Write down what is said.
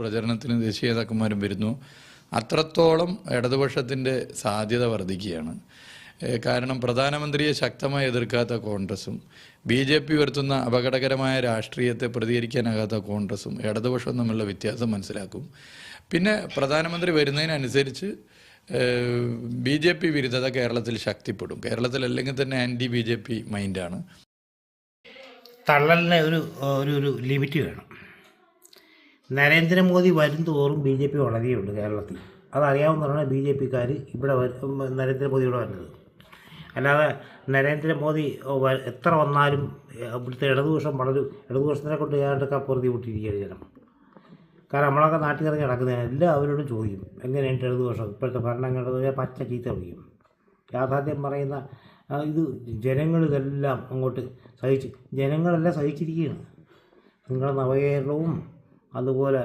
പ്രചരണത്തിന് ദേശീയ നേതാക്കന്മാരും വരുന്നു. അത്രത്തോളം ഇടതുപക്ഷത്തിൻ്റെ സാധ്യത വർദ്ധിക്കുകയാണ്. കാരണം പ്രധാനമന്ത്രിയെ ശക്തമായി എതിർക്കാത്ത കോൺഗ്രസും BJP ഉയർത്തുന്ന അപകടകരമായ രാഷ്ട്രീയത്തെ പ്രതികരിക്കാനാകാത്ത കോൺഗ്രസും ഇടതുപക്ഷവും തമ്മിലുള്ള വ്യത്യാസം മനസ്സിലാക്കും. പിന്നെ പ്രധാനമന്ത്രി വരുന്നതിനനുസരിച്ച് BJP വിരുദ്ധത കേരളത്തിൽ ശക്തിപ്പെടും. കേരളത്തിൽ അല്ലെങ്കിൽ തന്നെ BJP മൈൻഡാണ്. തള്ളലിന് ഒരു ലിമിറ്റ് വേണം. നരേന്ദ്രമോദി വരും തോറും BJP വളരെയുണ്ട് കേരളത്തിൽ. അതറിയാവുന്നതാണ് BJPക്കാർ ഇവിടെ നരേന്ദ്രമോദി ഇവിടെ വരുന്നത്. അല്ലാതെ നരേന്ദ്രമോദി എത്ര വന്നാലും ഇവിടുത്തെ ഇടതുപക്ഷത്തിനെ കൊണ്ട് ഏതാണ്ടൊക്കെ പൊറുതി വിട്ടിരിക്കുകയാണ് ജനം. കാരണം നമ്മളൊക്കെ നാട്ടിൽ ഇറങ്ങി നടക്കുന്നതിന് എല്ലാവരോടും ചോദിക്കും എങ്ങനെയുണ്ട് ഇടതുപക്ഷം, ഇപ്പോഴത്തെ ഭരണം കണ്ടത് പച്ച ചീത്ത വിളിക്കും. യാഥാർത്ഥ്യം പറയുന്ന ഇത് ജനങ്ങളിതെല്ലാം അങ്ങോട്ട് ജനങ്ങളെല്ലാം സഹിച്ചിരിക്കുകയാണ്. നിങ്ങളുടെ നവകേരളവും അതുപോലെ